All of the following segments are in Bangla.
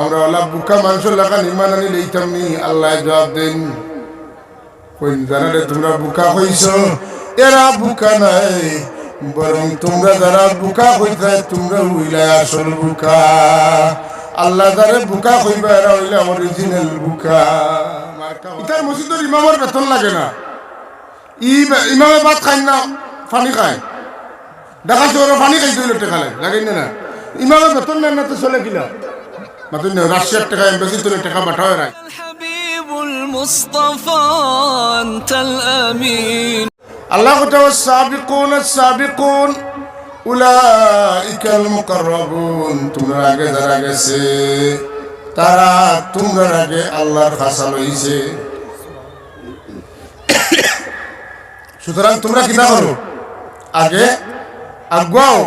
আমরা ওলা বুকা মাংস লাগা নিমান আনি লইতাম নি আল্লাহ জবাব দেন কই জানারে তোমরা বুকা হইছ এরা বুকা নাই বরং তোমরা যারা বুকা হইতা তোমরা হইলা আসল বুকা আল্লাহ যারে বুকা হইবা এরা হইলা অরিজিনাল বুকা ইতার মসজিদের ইমামের বেতন লাগে না ইমামে ভাত খাই না পানি খায় দেখা শহরে পানি খাইতে হইলে টেকা লাগে না ইমামে বেতন নেন না তো চলে কিনা মাতুন রাশিয়ার টাকা এমবাসি তুলে টাকা পাঠায় রায় আল্লাহ সাবিকুন উলাইকাল মুকাররাবুন তোমরা আগে যারা গেছে তারা তোমরা আগে আল্লাহর খাসা লইছে সুতরাং তোমরা কি না করো আগে আগুয়াও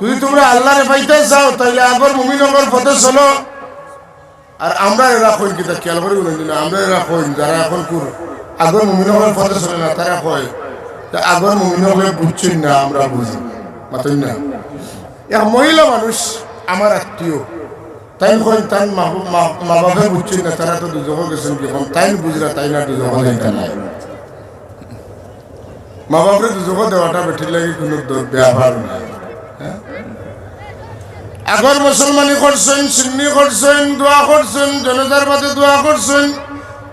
যদি তোমরা আল্লাহরে পাইতে চাও তাহলে আগর মুমিনগর পথে চলো আর আমরা এরা কই কিতা খেয়াল করি না আমরা এরা কই যারা এখন কুর আগর মুমিনগর পথে চলে না তারা কয় তা আগর মুমিনগর বুঝছেন না আমরা বুঝি মাতই না এক মহিলা মানুষ আমার আত্মীয় তাই কই তাই মা বাবা বুঝছেন না তারা তো দুজনে গেছেন কি তাই বুঝরা তাই না দুজনে যাইতা নাই মা বাপরে দুজনে দেওয়াটা বেঠির লাগে কোনো ব্যাপার নাই আগর মুসলমানি করছেন সুন্নি করছেন দোয়া করছেন জনতার মাঝে দোয়া করছেন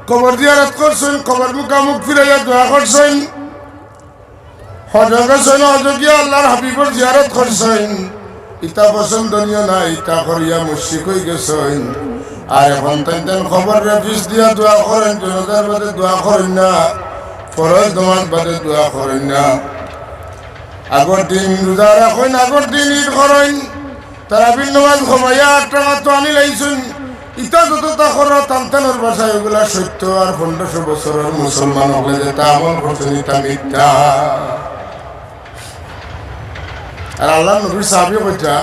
কবর জিয়ারত করছেন কবর মুখামুখ ফিরাইয়া দোয়া করছেন হজ গেছেন হজ গিয়া আল্লাহর হাবিবর জিয়ারত করছেন ইতা পছন্দনীয় না ইতা করিয়া মুশরিক হয়ে গেছেন আর এখন তাই খবর রেফিস দিয়া দোয়া করেন জনতার মাঝে দোয়া করেন না ফরজ নামাজ বাদে দোয়া করেন না আগর দিন রোজা রাখেন আগর দিন ঈদ করেন তারাবির নামাজ ঘুমাইয়া 8 টাকা তো আনি লাইছেন ইটা যতটা করো তান্তানোর ভাষায় ওগুলা সত্য আর 1500 বছরের মুসলমান হলে যেটা আমল করছেন এটা মিথ্যা আর আল্লাহ নবীর সাহাবী কইতা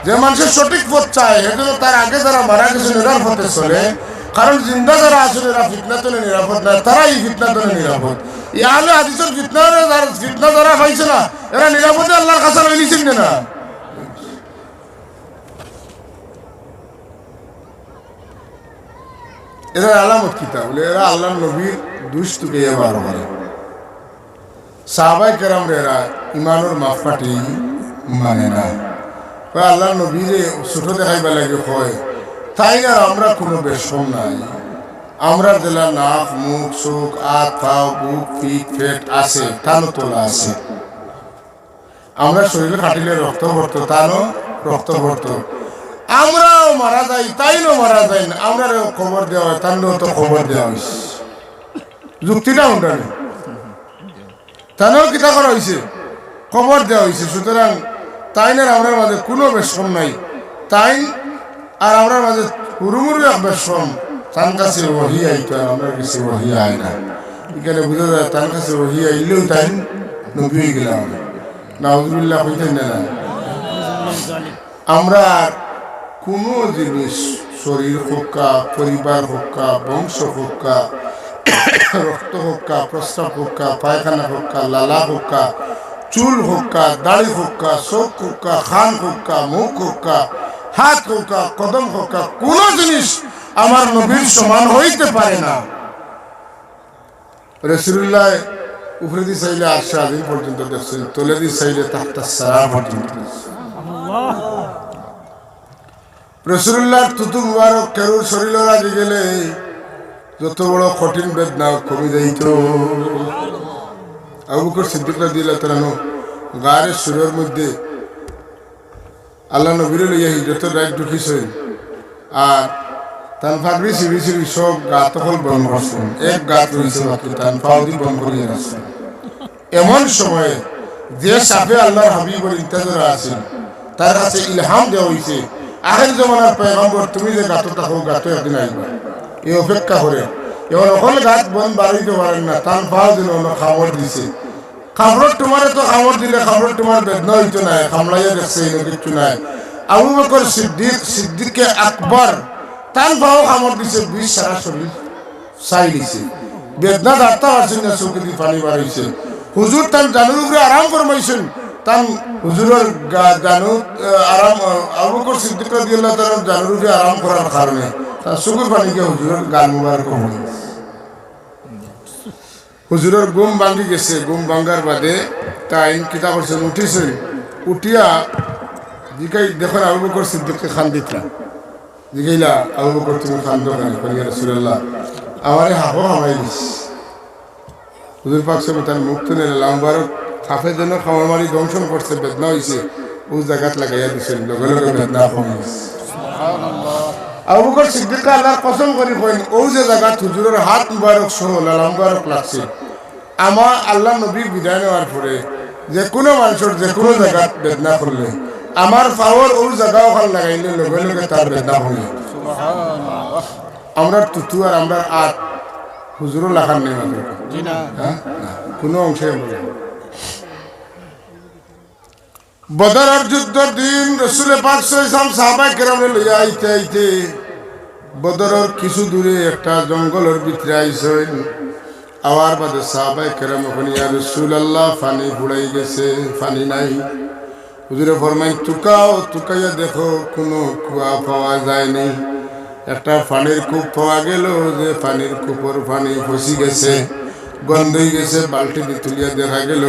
যে মানুষের সঠিক পথ চায় এজন্য তার আগে যারা মারা গেছেন এরার পথে চলে কারণ জিন্দা যারা আছেন এরা ফিতনাতনে নিরাপদ না তারাই ফিতনাতনে নিরাপদ ইয়ালে হাদিসের ফিতনা যারা পাইছে না এরা নিরাপদে আল্লাহর কাছে লইছেন না এরা আলামত কিতা বলে এরা আল্লাহ নবীর দুষ্টুকে এবার করে সাহাবায়ে কেরাম এরা ইমানের মাপকাঠি মানে না আল্লাহ নবীরে ছোট দেখাইবা লাগে কয় তাই আর আমরা কোনো বেশম নাই আমরা জেলা নাক মুখ চোখ হাত পা বুক পিঠ পেট আছে তানো তোলা আছে আমরা শরীরে কাটিলে রক্ত ভরতো তানো রক্ত ভরতো আমরাও মারা যাই তাইও মারা যায় না আমরা খবর দেওয়া হয় তার তো খবর দেওয়া হয়েছে যুক্তিটা উন্ডানে তানেও কিতা করা হয়েছে খবর দেওয়া হয়েছে সুতরাং তাইনের আমরা মাঝে কোনো বেশম নাই তাই আর আমরা মাঝে হুরুমুরু এক বেশম তার কাছে ওহি আইতো আর আমরা কাছে ওহি আয় না এখানে বুঝা যায় তার কাছে ওহি আইলেও তাই নবী হয়ে গেলাম নাউজুবিল্লাহ কইতেন না আমরা কোনো জিনিস শরীর হোক্কা পরিবার হোক্কা বংশ হোক্কা রক্ত হোক্কা প্রস্রাব হোক্কা পায়খানা হোক্কা লালা হোক্কা চুল হোক্কা দাড়ি হোক্কা চোখ হোক্কা খান হোক্কা মুখ হোক্কা হাত হোক্কা কদম হোক্কা কোন জিনিস আমার নবীর সমান হইতে পারে না রাসূলুল্লাহ উপরে দি চাইলে আরশে আজিম পর্যন্ত দেখছেন তলে দি চাইলে তাহতা সারা পর্যন্ত আল্লাহ রাসূলুল্লাহর তুতু মুবারক কেরুর শরীরে লাগি গেলে যত বড় কঠিন বেদনা কমে যাইত আবু বকর সিদ্দিক রাদিয়াল্লাহু তাআলা গারে সুরের মধ্যে আল্লাহ নবীর লইয়া হিজরতের রাত ঢুকিছেন আর তান ফাগরি সিবি সিবি সব গাত হল বন্ধ করছেন এক গাত রয়েছে বাকি তান ফাউদি বন্ধ করিয়ে রাখছেন এমন সময়ে যে সাফে আল্লাহর হাবিবের ইন্তজার আছেন তার কাছে ইলহাম দেওয়া হয়েছে আখের জমানার পয়গম্বর তুমি যে গাতটা হোক গাত একদিন আইবা এই অপেক্ষা করে এবার ওখানে গাত বন্ধ বাড়িতে পারেন না তান পাও দিল খাবার দিছে খাবার তোমার তো খাবার দিলে খাবার তোমার বেদনা হইতো না খামলাইয়া দেখছে কিছু নাই আবু বকর সিদ্দিকে আকবর তান পাও খাবার দিছে 20 সারা শরীর চাই দিছে বেদনা দাঁড়তা পারছেন না চোখে দিয়ে পানি বাড়াইছে হুজুর তান জানুর উপরে আরাম ফরমাইছেন তান হুজুরের জানু আরাম আবু বকর সিদ্দিক রাদিয়াল্লাহু তাআলা জানুরুফে আরাম করার কারণে তার চোখের পানি গিয়ে হুজুরের গাল মুবারক হয়ে হুজুরের ঘুম ভাঙ্গি গেছে। ঘুম ভাঙ্গার বাদে তাই কিতাব করছেন উঠিছেন, উঠিয়া জিগাই দেখেন আবু বকর সিদ্দিককে খান দিতলা জিগাইলা আবু বকর তুমি খান্দো কেন? ইয়া রাসূলুল্লাহ আমারে হাফ হামাই দিস। হুজুর পাক সাহেব তার মুখ তুলে লাম্বারক খাফে যেন খাওয়া মারি দংশন করছে, বেদনা হয়েছে, ও জায়গাত লাগাইয়া দিচ্ছেন, লগে লগে বেদনা কমিস। আবু বকর সিদ্দিক আল্লাহর কসম করি কইন ও যে জায়গাত হুজুরের হাত মুবারক সহ লাল মুবারক লাগছে, আমার আল্লাহ নবী বিদায় নেওয়ার পরে যে কোনো মানুষের যে কোনো জায়গাত বেদনা করলে আমার পাওয়ার ও জায়গা ওখানে লাগাইলে লগে লগে তার বেদনা হবে। আমরা তুতু আর আমরা আট হুজুরও লাগান নেই মাত্র কোনো অংশে বদরের যুদ্ধের দিন রাসূল পাক সাল্লাল্লাহু আলাইহি ওয়াসাল্লাম সাহাবায়ে কেরামকে লইয়া আইতে আইতে বদরের কিছু দূরে একটা জঙ্গলের ভিতরে আইছেন। আওয়ার বাদে সাহাবায়ে কেরাম ওখানে ইয়া রাসূলুল্লাহ পানি ফুরাই গেছে, পানি নাই। হুজুরে ফরমাইন তুকাও, তুকাইয়া দেখো কোনো কুয়া পাওয়া যায় নাই। একটা পানির কূপ পাওয়া গেল, যে পানির কূপের পানি ফসি গেছে, গন্ধ হয়ে গেছে। বালতি তুলিয়া দেখা গেল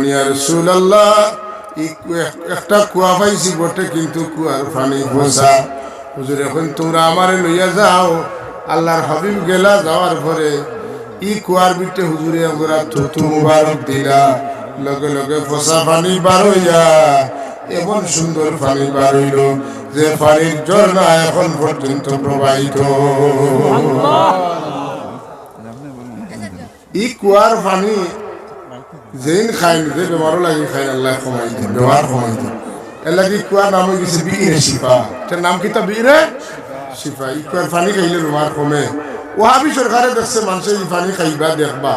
ইয়া রাসূলুল্লাহ একটা কুয়া পাইছি বটে, কিন্তু কুয়ার পানি ফসা। হুজুর এখন তোমরা আমারে লইয়া যাও। আল্লাহর হাবিব গেলা, যাওয়ার পরে ই কুয়ার ভিতরে হুজুরে আমরা থুতু মুবারক দিলা, লগে লগে ফসা পানি বার হইয়া এমন সুন্দর পানি বার হইল যে পানির ঝর্ণা এখন পর্যন্ত প্রবাহিত। ই কুয়ার পানি যেইন খাইন, যে বেমারও লাগে খাইন, আল্লাহ কমাই দেন, বেমার কমাই দেন। এর লাগে কুয়ার নাম হয়ে গেছে বিরে শিফা। তার নাম কি তা? বিরে শিফা। ই কুয়ার পানি খাইলে বেমার কমে। ওহাবি সরকারে দেখছে মানুষের এই পানি খাইবা দেখবা,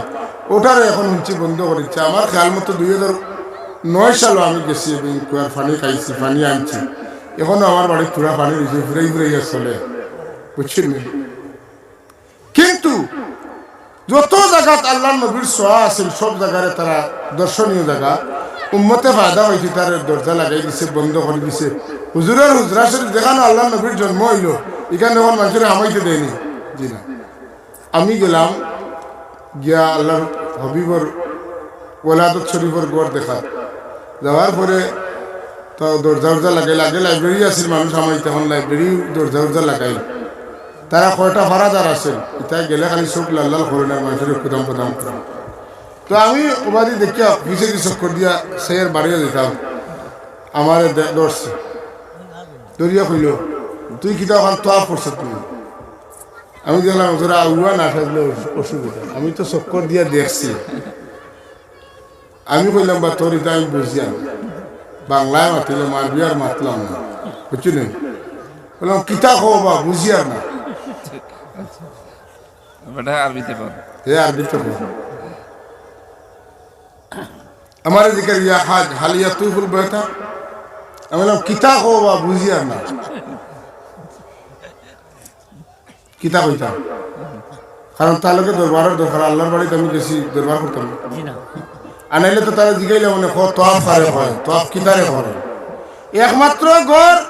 ওটারও এখন শুনছি বন্ধ করেছে। আমার খেয়াল মতো 2009 সালও আমি গেছি এবং কুয়ার পানি খাইছি, পানি আনছি। এখনো আমার বাড়ির পুরা পানি রয়েছে, ফুরাই ফুরাইয়া চলে, বুঝছেন। কিন্তু যত জায়গাত আল্লাহ নবীর ছোঁয়া আছিল সব জায়গায় তারা দর্শনীয় জায়গা উম্মতে ফায়দা হয়েছে, তার দরজা লাগাই দিছে, বন্ধ করে দিছে। হুজুরের হুজরা শরীফ যেখানে আল্লাহ নবীর জন্ম হইল, এখানে এখন মানুষের হামাইতে দেয়নি। জি না, আমি গেলাম গিয়া আল্লাহ হবিবর ওলাদত শরীফর গড় দেখা। যাওয়ার পরে তো দরজা উর্জা লাগাইল। আগে লাইব্রেরি আছিল, মানুষ হামাইতে, এখন লাইব্রেরি দরজা উর্জা লাগাইল। তারা কয়টা ভাড়াদার আছেন, ইতাই গেলে খালি চোখ লাল লাল করে না, মানুষের কুদাম কুদাম করে। তো আমি ওবাদি দেখিয়া পিছিয়ে দিয়ে চক্কর দিয়া সেয়ের বাড়িয়ে দিতাম। আমার দর্শে দরিয়া কইল তুই কিতা ওখান তোয়া পড়ছ তুমি? আমি দেখলাম তোরা আগুয়া না থাকলে অসুবিধা, আমি তো চক্কর দিয়া দেখছি। আমি কইলাম বা তোর এটা আমি বুঝিয়াম, বাংলায় মাতিলে মারবি আর মাতলাম না, বুঝলি? বললাম কিতা খো বা বুঝিয়ার না, আরবিতে আমার এদিকে ইয়া হাজ হালিয়া তুই ফুল বইতা। আমি বললাম কিতা খো বা বুঝিয়ার না, কিতা কইতাম। কারণ তার লোকে দরবারের দরকার, আল্লাহর বাড়িতে আমি গেছি দরবার করতাম আনাইলে তো তারা জিগাইলে মনে তোয়াফ কারে হয়, তোয়াফ কিতারে করে। একমাত্র গড়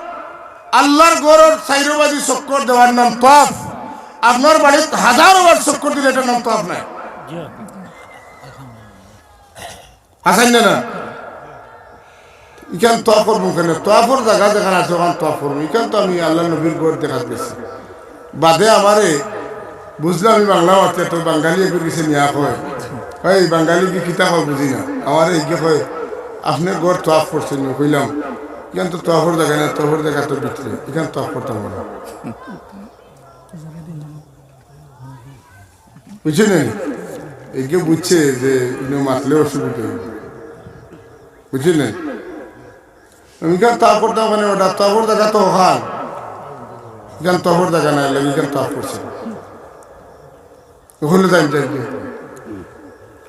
আল্লাহর গড়ের চাইরবাজি চক্কর দেওয়ার নাম তোয়াফ। আপনার বাড়িতে হাজারো বার চক্কর দিলে এটার নাম তোয়াফ নাই, হাসান না। ইখান তোয়াফ করবো কেন? তোয়াফর জায়গা যেখানে আছে ওখানে তোয়াফ করবো। ইখান তো আমি আল্লাহ নবীর গড় দেখা গেছি বাদে আমারে বুঝলাম। আমি বাংলা মারতে তো বাঙালি একটু কিছু নিয়া হয়, এই বাঙালি কি কিতা হয় বুঝি না। আমার এইকে হয় আপনি গড় তোয়াফ করছেন, কইলাম এখান তো তোয়াফর জায়গা না, তোয়াফর জায়গা তো ভিতরে, এখান তোয়াফ করতাম না, বুঝছেন? এইকে বুঝছে যে মাতলে অসুবিধা, বুঝলেন? আমি কেন তোয়াফ করতাম মানে ওটা তোয়াফর জায়গা তো ওখান, এখান তোয়াফর জায়গা না, লাগে এখান তোয়াফ করছে ওখানে যাই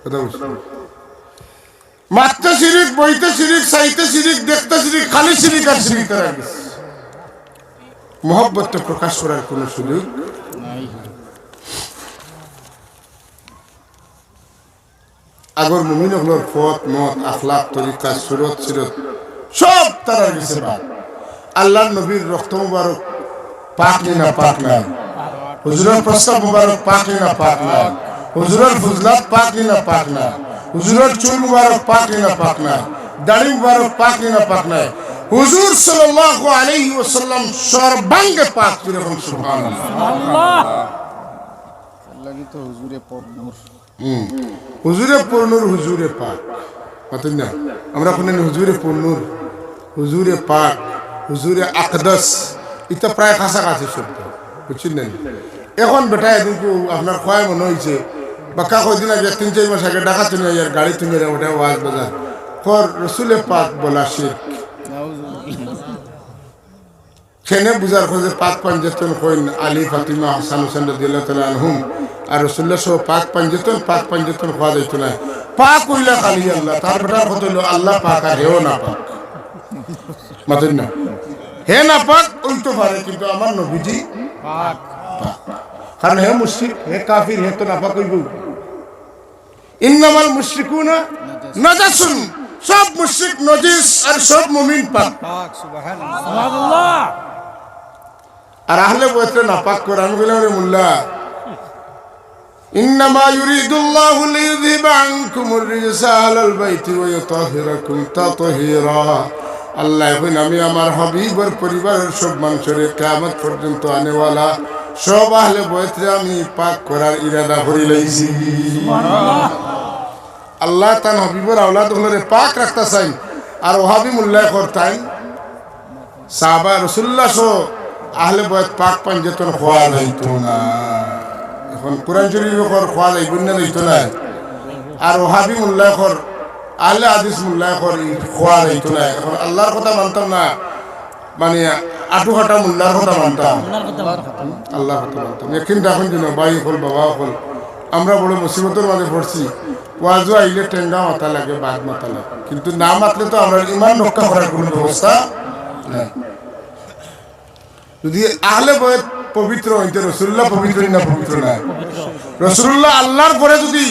কথা বুঝছি। মারতে শিরিক, বইতে শিরিক, চাইতে শিরিক, দেখতে শিরিক, খালি শিরিক আর শিরিক। তারা মহব্বতটা প্রকাশ করার কোন সুযোগ নাই। আগর মুমিন হলোর পথ মত আখলাক তরিকা সুরত সিরত সব তারা গেছে বাদ আল্লাহর নবীর রক্ত মুবারক পাক না পাক না হুজুরের প্রস্তাব মুবারক পাক না পাক না হুজুরের ফুজলাত পাক না পাক না হুজুরের চুল মুবারক পাক না পাক না দাড়ি মুবারক পাক না পাক না হুজুর সাল্লাল্লাহু আলাইহি ওয়াসাল্লাম সর্বাঙ্গে পাক যেরকম সুবহানাল্লাহ আল্লাহ লাগি তো হুজুরে পরনূর হুজুরে পরনূর হুজুরে পাক মাতেন না আমরা কোন হুজুরে পরনূর হুজুরে পাক হুজুরে আকদাস এটা প্রায় কাছাকাছি শব্দ বুঝছেন না এখন বেটা এদিকে আপনার খোয়াই মনে হয়েছে বা কদিন আগে 3-4 মাস আগে ঢাকা তুমি আর গাড়ি তুমি ওটা ওয়াজ বাজার কর রসুলে পাক বলা শিরক খেনে বুঝার খোঁজে পাক পাঞ্জেতন কইন আলী ফাতিমা হাসান হোসেন রাদিয়াল্লাহু তাআলা আনহুম আর রাসূলুল্লাহ সহ পাক পাঞ্জেতন খাওয়া যাইত না পাক কইলা খালি আল্লাহ তার বেটার কথা হলো আল্লাহ পাক আর হেও না পাক মাতেন না হে না পাক উল্টো পারে কিন্তু আমার নবীজি পাক কারণ হে মুশরিক হে কাফির হে তো না পাক কইব ইন্নামাল মুশরিকুনা নাজাসুন সব মুশরিক নজিস আর সব মুমিন পাক পাক সুবহানাল্লাহ আর আহলে বয়তে না পাক কোরআন বলে মোল্লা ইন্নামা ইউরিদুল্লাহু লিইযহিবা আনকুমুর রিজসা আলাল বাইতি ওয়া ইউতাহিরাকুম তাতহীরা আল্লাহ কইন আমি আমার হাবিবের পরিবারের সব মানুষের কিয়ামত পর্যন্ত আনেওয়ালা সব আহলে বয়তে আমি পাক করার ইরাদা করি লইছি সুবহানাল্লাহ আল্লাহ তান হাবিবের আওলাদ হলরে পাক রাখতা চাই আর ওহাবি মোল্লায় করতাই সাহাবা রাসূলুল্লাহ সহ আহলে বয়ত পাক পাঞ্জেতন খোয়া যাইতো না এখন কোরআন শরীফ খোয়া যাইব না যাইতো না আর ওহাবি মোল্লায় কর আহলে হাদিস মোল্লায় কর খোয়া যাইতো না এখন আল্লাহর কথা মানতাম না মানে আটু কাটা মোল্লার কথা মানতাম আল্লাহর কথা মানতাম একদিন দেখুন যেন ভাই হল বাবা হল আমরা বড় মুসিবতের মাঝে পড়ছি ওয়াজও আইলে টেঙ্গা মাথা লাগে বাদ মাথা লাগে কিন্তু না মাতলে তো আমরা ইমান রক্ষা করার কোনো ব্যবস্থা নাই যদি আহলে বয়ত পবিত্র হইতে রাসূলুল্লাহ পবিত্র না পবিত্র না রাসূলুল্লাহ আল্লাহর পরে যদি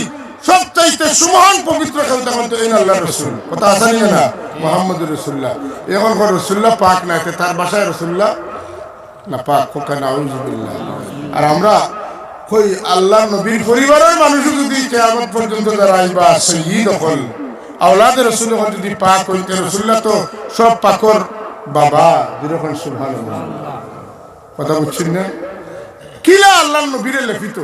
সবচাইতে সুমহান পবিত্র কেউ তখন তো এই আল্লাহর রাসূল কথা আসানি না মুহাম্মদুর রাসূলুল্লাহ এখন কোন রাসূলুল্লাহ পাক না তার ভাষায় রাসূলুল্লাহ না পাক কোকা নাউযুবিল্লাহ আর আমরা কই আল্লাহর নবীর পরিবারের মানুষ যদি কিয়ামত পর্যন্ত যারা আইবা শহীদ হল আওলাদ রাসূল হল যদি পাক হইতে রাসূলুল্লাহ তো সব পাকর বাবা যেরকম সুবহানাল্লাহ কথা বুঝছেন না কিলা আল্লাহর নবীর লেখিত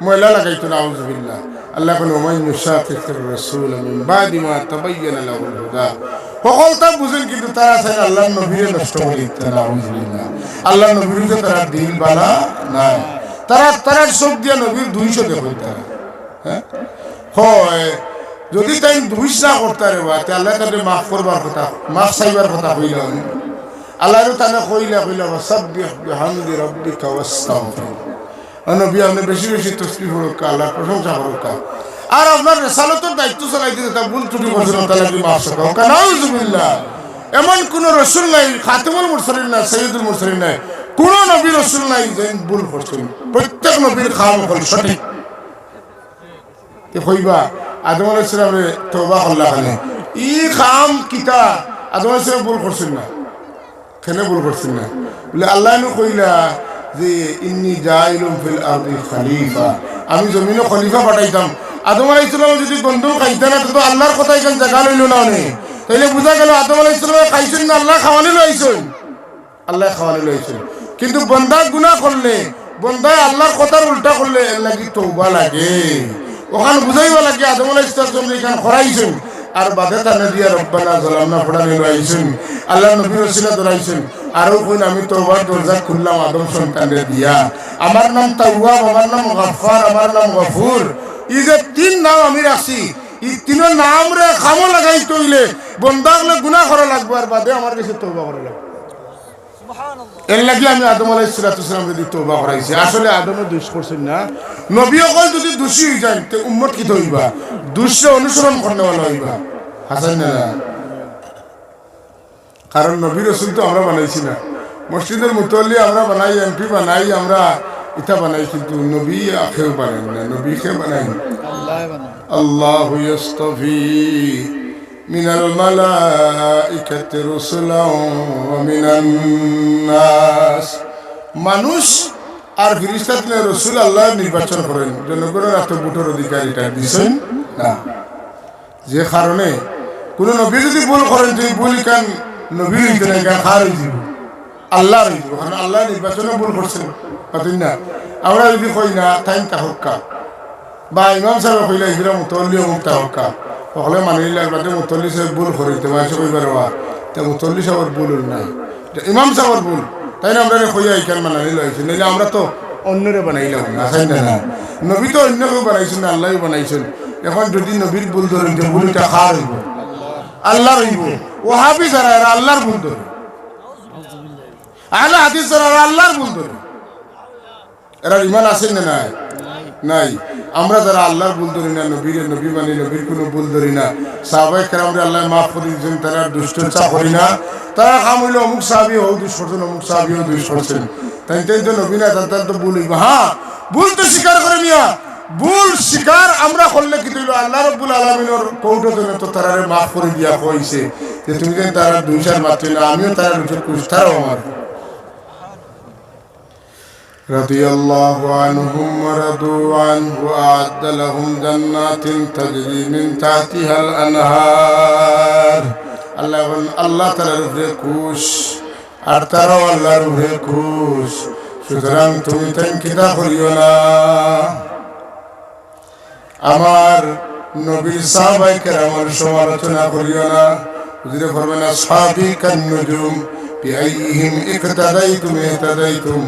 ময়লা লাগাইতো নাউযুবিল্লাহ আল্লাহ কোন ওমাইন শাকির রাসূল মিন বাদি মা তাবায়্যানা লাহুল হুদা সকলটা বুঝেন কিন্তু তারা চাই আল্লাহর নবীর নষ্ট করে দিতে নাউযুবিল্লাহ আল্লাহর নবীর তো তারা দিল বালা নাই তারা চোখ দিয়া নবীর 200 দেখো তারা হ্যাঁ হয় যদি তাই 200 করতে রে বা আল্লাহ তাদের মাফ করবার কথা মাফ চাইবার কথা হইল আল্লাহর তাআলা কইলা ওয়াসাব্বিহ বিহামদি রাব্বিকা ওয়াস্তাগফির নবী আপনি বেশি বেশি তাসবিহ করুন আল্লাহর প্রশংসা করুন আর আপনার রিসালাতের দায়িত্ব চালাই দিতে তা ভুল ত্রুটি করছেন তাআলা কি মাফ করুন নাউযুবিল্লাহ এমন কোন রাসূল নাই খাতিমুল মুরসালিন না সাইয়্যিদুল মুরসালিন নাই কোন নবী রাসূল নাই যে ভুল করছেন প্রত্যেক নবীর খাম হল সঠিক কে কইবা আদম আলাইহিস সালামে তওবা আল্লাহ খানে ই খাম কিতা আদম আলাইহিস সালাম ভুল করছেন না কেন ভুল করছেন না বলে আল্লাহ নু কইলা যে ইন্নী জাইলুম ফিল আরদি খলিফা আমি জমিনে খলিফা পাঠাইতাম আদম আলাইহিস সালাম যদি গন্ধম খাইতা না তো আল্লাহর কথা এখান জায়গা লইল না নে তাইলে বুঝা গেল আদম আলাইহিস সালাম খাইছেন না আল্লাহ খাওয়ানি লইছেন আল্লাহ খাওয়ানি লইছেন কিন্তু বান্দা গুনাহ করলে বান্দা আল্লাহর কথার উল্টা করলে লাগি তওবা লাগে ওখান বুঝাইবা লাগে আদম আলাইহিস সালাম এখান খরাইছেন আর বাদে তানে দিয়া রব্বানা যালামনা ফড়ানি লইছেন আল্লাহ নবীর ওসিলা ধরাইছেন আরো কোন আমি তওবার দরজা খুললাম আদম সন্তানরে দিয়া আমার নাম তাওয়াব আমার নাম গফফার আমার নাম গফুর এই যে তিন নাম আমি রাখছি এই তিন নাম রে খামো লাগাই তইলে বান্দাগুলো গুনাহ করা লাগবে আর বাদে আমার কাছে তওবা করা লাগবে সুবহানাল্লাহ এর লাগি আমি আদম আলাইহিস সালাম রে তওবা করাইছি আসলে আদমে দোষ করছেন না নবীও কই যদি দোষী হই যায় তে উম্মত কি হইবা দোষে অনুসরণ করনেওয়ালা হইবা হাসান না কারণ নবী রাসূল তো আমরা বানাইছি না মসজিদের মুতল্লি আমরা বানাই এমপি বানাই আমরা ইটা বানাই কিন্তু নবী আখেও বানাই না, নবীকে বানাই না। আল্লাহ বানায়। আল্লাহু ইয়াস্তাফি মিনাল মালাইকাতি রুসুলাও ওয়া মিনান নাস। মানুষ আর ফেরেশতাকে রাসূল আল্লাহ নির্বাচন করেন, জনগণের এত ভোটের অধিকার এটা দিছেন না। যে কারণে কোন নবী যদি ভুল করেন, তুই ভুল কান নবী হইতে না, কান খার হয়ে যাব, আল্লাহ হয়ে যাব। কারণ আল্লাহ নির্বাচনে ভুল করছেন, পাতেন না। আমরা যদি কই না তাই তাহক্কা বা ইমাম সাহেব কইলে ইহরা মুতল্লি অমুক তাহক্কা, সকলে মানি নিলে বাদে মুতল্লি সাহেব ভুল করিতে মানুষ কইবার হওয়া, তা মুতল্লি সাহেবের ভুল নাই, ইমাম সাহেবের ভুল, তাই না? আমরা কইয়া এইখান মানানি লইছি, নইলে আমরা তো অন্যরে বানাইলাম না, তাই না? নবী তো অন্যকেও বানাইছেন না, আল্লাহ বানাইছেন। এখন যদি নবীর ভুল ধরেন, যে ভুলটা খার হইব, আল্লাহ রইব। ওয়াহাবি যারা এরা আল্লাহর ভুল ধরে, আহলে হাদিস যারা আল্লাহর ভুল ধরে, এরা ইমান আছেন না নাই? নাই। আমরা যারা আল্লাহর ভুল ধরি না, নবীর নবী মানি, নবীর কোনো ভুল ধরি না, সাহাবায়ে কেরামরে আল্লাহ মাফ করে দিয়েছেন, তারা দুষ্টতা করি না। তারা কাম হইল অমুক সাহাবী হোক দুষ করছেন, অমুক সাহাবীও দুষ করছেন, তাই তো নবী না, তার তো ভুল হইব। হ্যাঁ, ভুল তো স্বীকার করে মিয়া, ভুল স্বীকার আমরা করলে কি হইল, আল্লাহ রাব্বুল আলামিনের কৌটজনে তো তারারে মাফ করে দিয়া কইছে যে তুমি যেন তারা দুইশার মাত্র না, আমিও তারা দুইশার কুছ, তারাও আমার। رضي الله عنهم ورضوا عنه وأعد لهم جنات تجري من تحتها الأنهار। আল্লাহ তাআলার উপরে খুশ আর তারাও আল্লাহর উপরে খুশ, সুতরাং তুমি চিন্তা করিও না। আমার নবীর সাহাবায়ে কেরামের সমালোচনা করিও না। হুজুরে ফরমান আসহাবি কান্নুজুম বিআইহিম ইকতাদাইতুম ইহতাদাইতুম।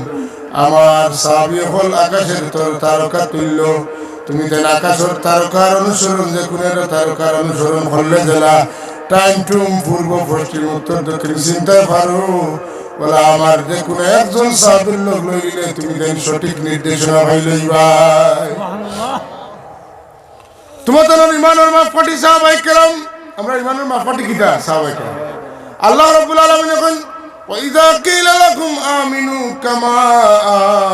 আমার সাহাবী হল আকাশের তারকা তুল্য, তুমি যেন আকাশের তারকার অনুসরণ, যে কোনের তারকার অনুসরণ করলে জেলা টাইম টুম পূর্ব পশ্চিম উত্তর দক্ষিণ চিন্তায় পারো। বলে আমার যে কোনো একজন সাহাবীর লোক লইলে তুমি যেন সঠিক নির্দেশনা পাইলেই ভাই। তোমাদের ইমানের মাপকাঠি সাহাবায়ে কেরাম, আমরা ইমানের মাপকাঠি কিটা সাহাবায়ে কেরাম। আল্লাহ রাব্বুল আলামিন এখন وَإِذَا قِيلَ لَكُمْ آمِنُوا كَمَا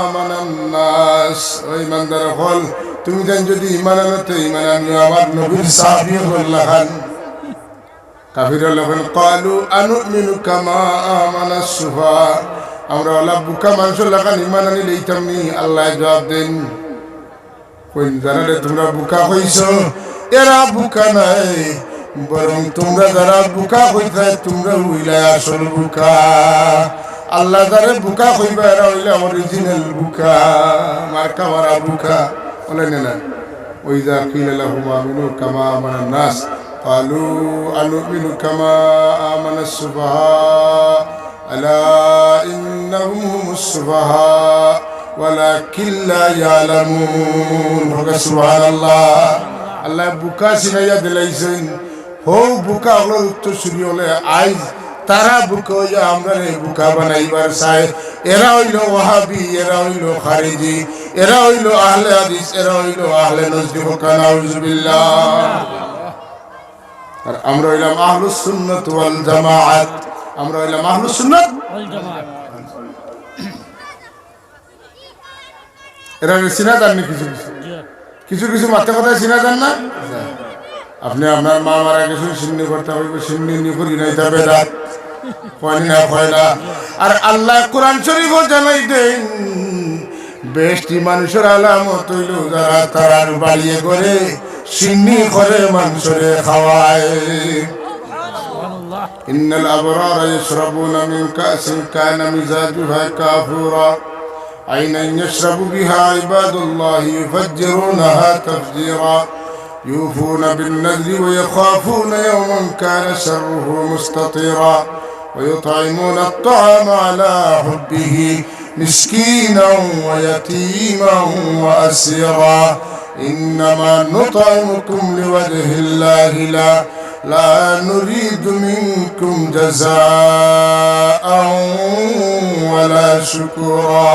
آمَنَ النَّاسُ, ওই ইমানদার হল তুমি যেন যদি ইমান আনতে ইমান আনিও আমার নবীর সাহাবী হল্লাহান। কাফিররা যখন ক্বালু আনুমিনু কামা আমানা সুফা, আমরা ওলা বুকা মানুষ লাগান ইমান আনি লইতাম নি। আল্লাহ জবাব দেন, কই জানালে তোমরা বুকা হইছো, এরা বুকা নাই, বরং তোমরা যারা বুকা হইতে তোমরা হইলা আসল বুকা। আল্লাহ যারা বুকা হইবা এরা হইলে অরিজিনাল বুকা, মার্কা মারা বুকা বলেন না। ওইযা কিলা লাহুম আমিনু কামা আমানান নাস ক্বালু আনুমিনু কামা আমানাস সুফাহা আলা ইন্নাহুম হুমুস সুফাহা ওয়ালাকিন লা ইয়ালামুন। সুবহানাল্লাহ। আল্লাহ বুকা সিনাইয়া দিলাইছেন, হো বুকা হলো উত্তর সুরি হলে আইজ তারা বুকা হইয়া আমরা বুকা বানাইবার চাই। এরা হইল ওয়াহাবি, এরা হইল খারিজি, এরা হইল আহলে হাদিস, এরা হইল আহলে নজদি। নাউজুবিল্লাহ। আর আমরা হইলাম আহলুস সুন্নাত ওয়াল জামাআত, আমরা হইলাম আহলুস সুন্নাত ওয়াল জামাআত। এরা চিনা জাননি কিছু কিছু কিছু মাত্রা কথা চিনা যান না। আপনি আপনার মা মারা গেছেন, সিন্নি করতে হবে, সিন্নি নি করি নাই তা বেদাত কয়নি না কয় না। আর আল্লাহ কোরআন শরীফও জানাই দেন, বেশটি মানুষের আলামত হইল যারা তারার বাড়িয়ে করে সিন্নি করে মানুষরে খাওয়ায়। ইন্নাল আবরারা ইয়াশরাবুনা মিন কাসিন কানা মিজাজুহা কাফুরা আইনান ইয়াশরাবু বিহা ইবাদুল্লাহি ইউফাজ্জিরুনাহা তাফজিরা يوفون بالنذر ويخافون يوما كان شره مستطيرا ويطعمون الطعام على حبه مسكينا ويتيما وأسيرا إنما نطعمكم لوجه الله لا نريد منكم جزاء ولا شكورا।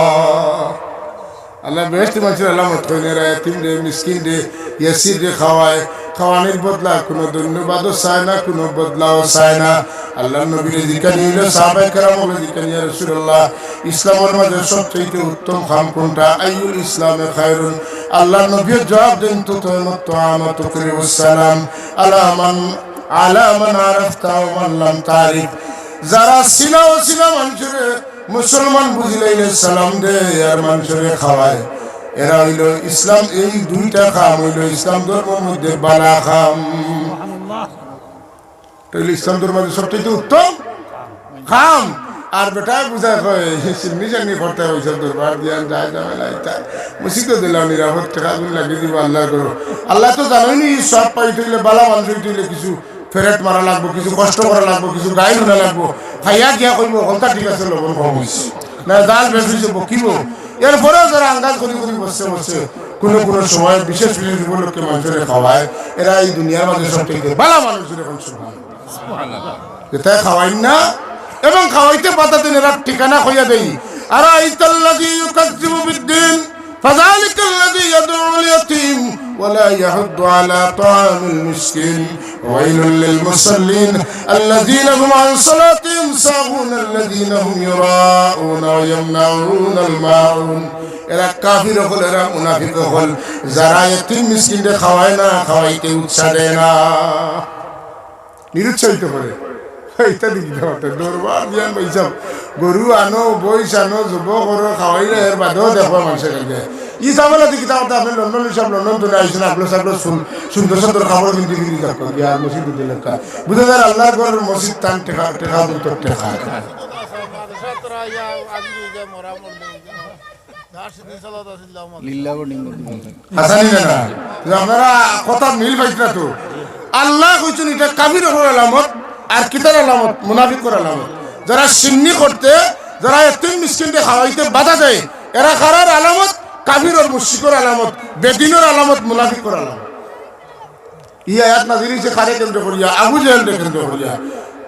আল্লাহ বেহেশতি মানুষের আলামত কইনে রা, এতিম রে, মিসকিন রে, ইয়াসির রে খাওয়ায়, খাওয়ানির বদলা কোনো ধন্যবাদও চায় না, কোনো বদলাও চায় না। আল্লাহ নবীর জিকানি হইল, সাহাবায়ে কেরাম বলে জিকানি, ইয়া রাসূলুল্লাহ ইসলামের মাঝে সবচেয়ে উত্তম খাম কোনটা? আইয়ুল ইসলামে খায়রুন। আল্লাহ নবী জবাব দেন, তুতআমাতু সালাম আলা মান আরাফতা ওয়া মান লাম তারিফ। যারা চিনাও চিনা মানুষের মুসলমান বুঝিলাইলে সালাম দে আর মানুষের খাওয়ায়, এরা হইল ইসলাম। এই দুইটা খাম হইল ইসলাম ধর্মের মধ্যে বালা খাম। ইসলাম ধর্মের সবচেয়ে উত্তম খাম। আর বেটা বুঝায় কয় চিমনি চাকনি করতে হয়েছে, দরবার দিয়া যায় ঝামেলা ইটা মসজিদও দিলাম, নিরাপদ টাকাগুলো লাগিয়ে দিব আল্লাহ করো। আল্লাহ তো জানোই নি, সব পাই তৈলে বালা মানুষ তৈলে কিছু ফেরেট মারা লাগবো, কিছু কষ্ট করা লাগবো, কিছু গাই নোনা লাগবো। খাইয়া গিয়া কইব ঘন্টা ঠিক আছে, লবণ কম হয়েছে না, জাল বেশি বকিব। এরপরেও যারা আঙ্গাজ করি করি বসে বসে কোনো কোনো সময় বিশেষ বিশেষ উপলক্ষে মানুষের খাওয়ায়, এরা এই দুনিয়ার মাঝে সবচেয়ে বালা মানুষের এখন তাই খাওয়াই না এবং খাওয়াইতে বাধা দিন। এরা ঠিকানা হইয়া দেই, আর আইতাল্লাযী ইউকাযযিবু বিদ্দীন ফাযালিকাল্লাযী ইয়াদউল ইয়াতীম ওয়ালা ইয়াহুদ্দু আলা তাআমিল মিসকিন ওয়াইলুল লিল মুসাল্লিন আল্লাযীনা হুম আন সালাতিহিম সাহুন আল্লাযীনা হুম ইউরাউনা ওয়া ইয়ামনাউনাল মাউন। এরা কাফির হল, এরা মুনাফিক হল, যারা এতিম মিসকিনদের খাওয়ায় না, খাওয়াইতে উৎসাহ দেয় না, নিরুৎসাহিত করে। এইটা দেখি দরবার দিয়ান পয়সা গরু আনো, বইস আনো, যুব করো, খাওয়াইলে এর বাদেও দেখো মানুষের কাছে ই চাবলা দেখি তাহলে আপনি লন্ডন সব লন্ডন ধরে আইসেন, আপনার সাগর সুন্দর সুন্দর খাবার কিনতে কিনতে থাকো গিয়া মসজিদ লেখা বুঝে যায় আল্লাহর ঘরের মসজিদ টান টেকা টেকা দুটো টেকা আপনারা কথা মিল পাইছে না তো। আল্লাহ কইছেন এটা কাফির হওয়ার আলামত আর কিতার আলামত, মুনাফিকের আলামত। যারা সিন্নি করতে, যারা এতিম মিসকিনকে খাওয়াইতে বাধা দেয়, এরা কারার আলামত? কাফির আর মুশরিকের আলামত, বেদিনের আলামত, মুনাফিকের আলামত। ই আয়াত নাযিল হইছে কারে কেন্দ্র করিয়া? আবু জাহেলকে কেন্দ্র করিয়া।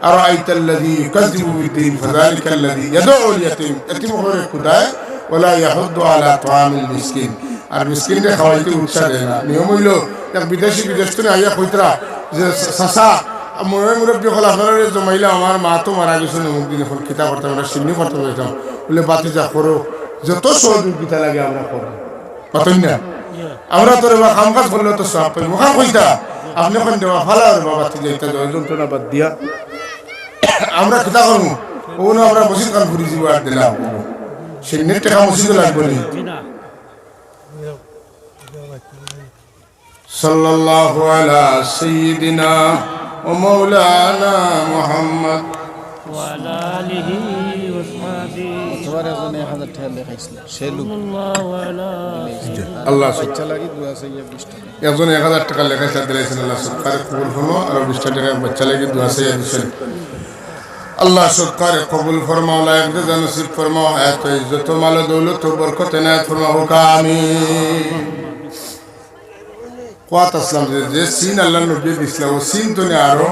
আর আইতাল্লাযী ইউকাযযিবু বিদ্দীন ফাযালিকাল্লাযী ইয়াদউল ইয়াতীম। এতিম হরে খুদায় ওয়ালা ইয়াহুদ্দু আলা তাআমিল মিসকিন, আর মিসকিনকে খাওয়াইতে উৎসাহ দেয় না। নিয়ম হইল এক বিদেশ থেকে আইয়া কইতরা যে চাচা মুরব্বী হল আপনারা জমাইলে, আমার মা তো মারা গেছে, অমুক দিন এখন কিতা করতাম, আমরা সিন্নি করতে পারতাম বলে বাতি যা করো, যত সহযোগিতা লাগে আমরা করো, পাতই না আমরা তোর কাম কাজ করলে তো সব পাই মুখা কইতা আপনি এখন দেওয়া ফালা বাবা থেকে এটা যন্ত্রণা বাদ দিয়া আমরা কিতা করবো, ওগুলো আমরা মসজিদ কান ঘুরি যাব আর দিলাম সিন্নির টাকা মসজিদে লাগবে না। সাল্লাল্লাহু আলা সাইয়্যিদিনা ও মাওলানা মুহাম্মদ ওয়া আলা আলিহি ওয়া সাহবিহি। তোমার একজন 1000 টাকা লেখাইছিল সে লোক আল্লাহ বাচ্চা লাগি দোয়া চাইয়া 20 টাকা, একজন 1000 টাকা লেখাইছে দিয়েছেন, আল্লাহ সরকারে কবুল ফরমাও। আর 20 টাকা বাচ্চা লাগি দোয়া চাইয়া দিয়েছেন, আল্লাহ সরকারে কবুল ফরমাও, লায়েক দে নসিব ফরমাও, এত ইজ্জত মাল দৌলত বরকত এনায়েত ফরমাও, আমিন। কোয়াত আসলাম যে সিন আল্লাহ নবী দিছিলাম, ও সিন তো নে আরো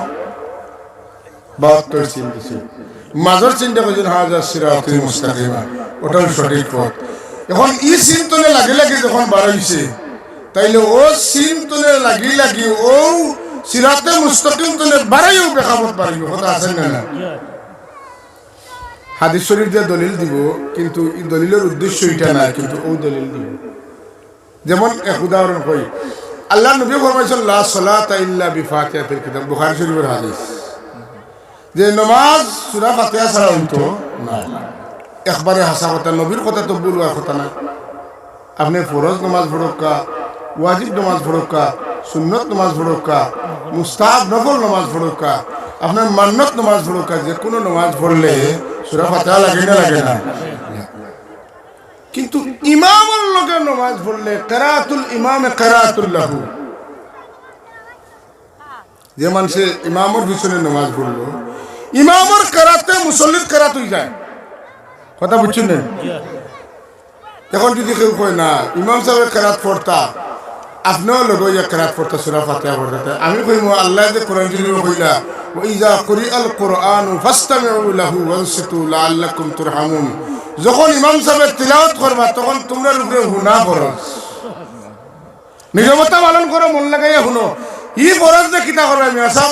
72 সিন দিছে। মাজর চিন্তা করছেন হাজার সিরাতুল মুস্তাকিমা, ওটাও সঠিক পথ। এখন ই সিন তো লাগি লাগি যখন বার হইছে, তাইলে ও সিন তো লাগি লাগি ও সিরাতে মুস্তাকিম তো বাড়াইও বেখামত বাড়িব, কথা আছে না? না, হাদিস শরীফ দিয়ে দলিল দিব, কিন্তু এই দলিলের উদ্দেশ্য এটা না, কিন্তু ও দলিল দিব। যেমন এক উদাহরণ কই, আল্লাহ নবী ফরমাইছেন লা সালাতা ইল্লা বিফাতিহাতিল কিতাব, বুখারী শরীফের হাদিস, যে নামাজ সূরা ফাতিহা ছাড়া হইতো না। একবারে হাসা কথা, নবীর কথা তো বলবার কথা না। আপনি ফরজ নামাজ পড়কা, ওয়াজিব নামাজ পড়কা, সুন্নত নামাজ পড়কা, মুস্তাহাব নফল নামাজ পড়কা, আপনার মান্নত নামাজ পড়কা, যে কোনো নামাজ পড়লে সূরা ফাতিহা লাগে না? লাগে না? কিন্তু ইমামের লগে নামাজ পড়লে কিরাআতুল ইমামে কিরাআতুল লাহু, যে মানুষে ইমামের পিছনে নামাজ পড়লো, ইমামের কিরাতে মুসল্লির কিরাত হয়ে যায়, কথা বুঝছেন না? এখন যদি কেউ কয় না ইমাম সাহেবের কিরাত পড়তা, আপনিও লগে ইয়া কিরাত পড়তা, সূরা ফাতিহা পড়তা, আমি কইমু আল্লাহ যে কোরআন শরীফে কইলা ওয়া ইযা কুরিআল কুরআনু ফাসতামিউ লাহু ওয়ানসিতু লাআল্লাকুম তুরহামুন, যখন ইমাম সাহেব তিলাওয়াত করবা তখন তোমরা উপরে হুনা করো, নিরবতা পালন করো, মন লাগাইয়া শুনো। ই ফরজ না কিতা করে আমি আসাম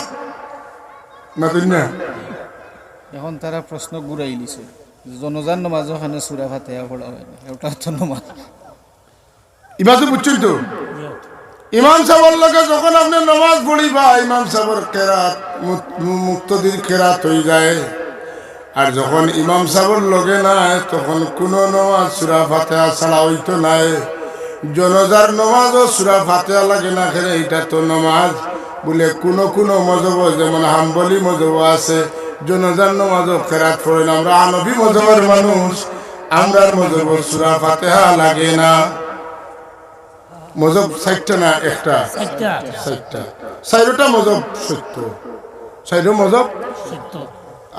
না তুই না এখন তারা প্রশ্ন ঘুরাই লিছে জনজান নমাজ ওখানে সুরা ফাতেহা পড়া হয় না ওটা তো নমাজ ইবাদত বুঝছেন তো ইমাম সাহেবের লগে যখন আপনি নামাজ পড়িবা ইমাম সাহেবের কেরাত মুক্তদির কেরাত হয়ে যায় আর যখন ইমাম সাহেবের লগে নাই তখন কোনো নামাজ সূরা ফাতিহা ছাড়া হইতো নাই জনজার নামাজও সূরা ফাতিহা লাগে না খেলে এটা তো নামাজ বলে কোনো মজহব যেমন হাম্বলি মজহব আছে জনজার নামাজও কেরাত পড়ে না আমরা হানফি মজহবের মানুষ আমরার মজহব সূরা ফাতিহা লাগে না মজহব 60টা না একটা 60টা 60টা মজহব সত্য 60টা মজহব সত্য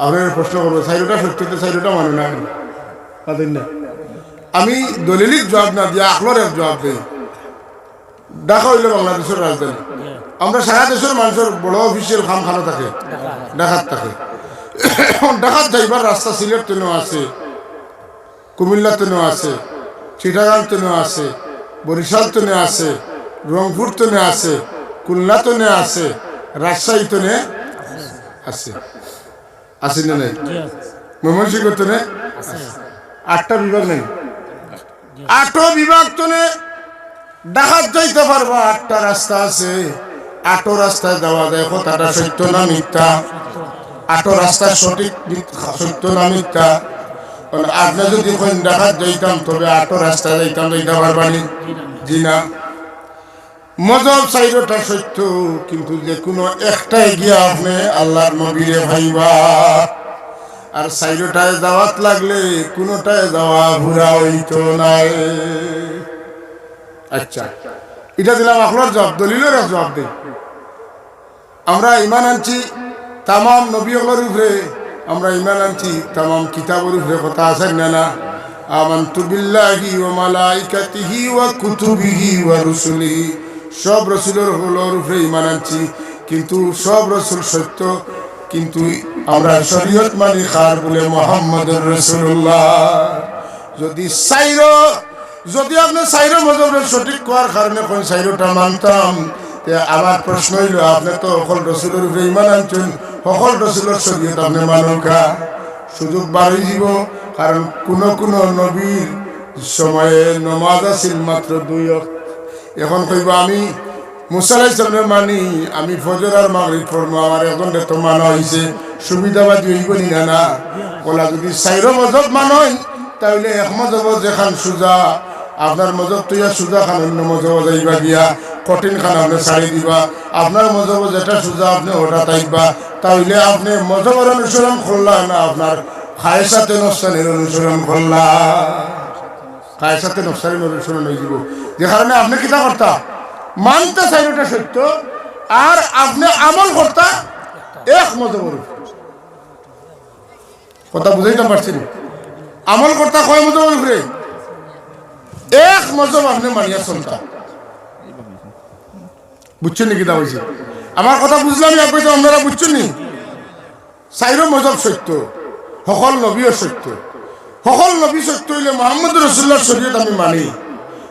আপনার প্রশ্ন করবো 60টা সত্যতে 60টা মানে না পাতেন না আমি দলিলিক জবাব না দিয়ে আকলরের জবাব দিই ঢাকা হইল বাংলাদেশের রাজধানী আমরা সারা দেশের মানুষের বড় অফিসিয়াল খামখানা থাকে ঢাকাত থাকে ঢাকাত যাইবার রাস্তা সিলেট তেনেও আছে কুমিল্লা তেনেও আছে চিটাগাং তেনেও আছে বরিশাল তনে আছে রংপুর তনে আছে খুলনা তনে আছে রাজশাহী তনে আছে আছে না নাই ময়মনসিংহ তনে 8টা বিভাগ নেই 8টা বিভাগ তনে ঢাকাত যাইতে পারবা 8টা রাস্তা আছে 8টা রাস্তায় যাওয়া যায় কথাটা সত্য না মিথ্যা 8টা রাস্তা সঠিক সত্য না মিথ্যা আপনি যদি কোন ঢাকাত যাইতাম তবে 8টা রাস্তায় যাইতাম যাইতে পারবানি জি না মজহব 60টা সত্য কিন্তু যে কোনো একটাই গিয়া আপনি আল্লাহর নবীরে ভাইবা আর 60টায় দাওয়াত লাগলে কোনোটায় যাওয়া ঘুরা হইতো নাই আচ্ছা এটা দিলাম আপনার জবাব দলিলের জবাব দেই আমরা ঈমান আনছি তাম নবীগুলোর উপরে আমরা ঈমান আনছি তাম কিতাবের উপরে কথা আছে না আমানতু বিল্লাহি ওয়া মালাইকাতিহি ওয়া কুতুবিহি ওয়া রুসুলিহি সব রাসূলের হলোর উপরে ঈমান আনছি কিন্তু সব রাসূল সত্য কিন্তু আমরা শরীয়ত মানি খার বলে মুহাম্মদুর রাসূলুল্লাহ যদি আপনি সাইরো মজহবের সঠিক কোয়ার কারণে কোন সাইরোটা মানতাম তে আমার প্রশ্ন হইল আপনি তো সকল রাসূলের উপরে ঈমান আনছেন সকল রাসূলের শরীয়ত আপনি মানকা সুযোগ বাড়াই দিব কারণ কোন নবীর সময়ে নামাজ আছিল মাত্র 2 ওয়াক্ত এখন কইব আমি মুসা আলাইহিস সালামের মানি আমি ফজর আর মাগরিব পড়বো আমার এখন তো মানা হইছে সুবিধাবাদী হইবনি না বলা যদি সাইরো মজহব মানই তাহলে এক মজহব যেখান সুজা আপনার মজহব তুইয়া সুজা খান অন্য মজহব যাইবা গিয়া কঠিন খান আপনি ছাড়ি দিবা আপনার মজহব যেটা সুজা আপনি ওটা তাইবা তাহলে আপনি মজহবের অনুসরণ করলা না আপনার খায়সাতে নফসানের অনুসরণ করলা খায়সাতে নফসানের অনুসরণ হয়ে যাব যে কারণে আপনি কিতা করতা মানতে চাইটা সত্য আর আপনি আমল করতা এক মজহবের কথা বুঝাইতে পারছি আমল করতা কয় মজহবের উপরে এক মজহব আপনি মানিয়া চলতা বুঝছেন নি কিতা হয়েছে আমার কথা বুঝলাম একবার তো আপনারা বুঝছেন নি চাইরো মজহব সত্য সকল নবীও সত্য সকল নবী সত্য হইলে মুহাম্মদ রাসূলুল্লাহর শরীয়ত আমি মানি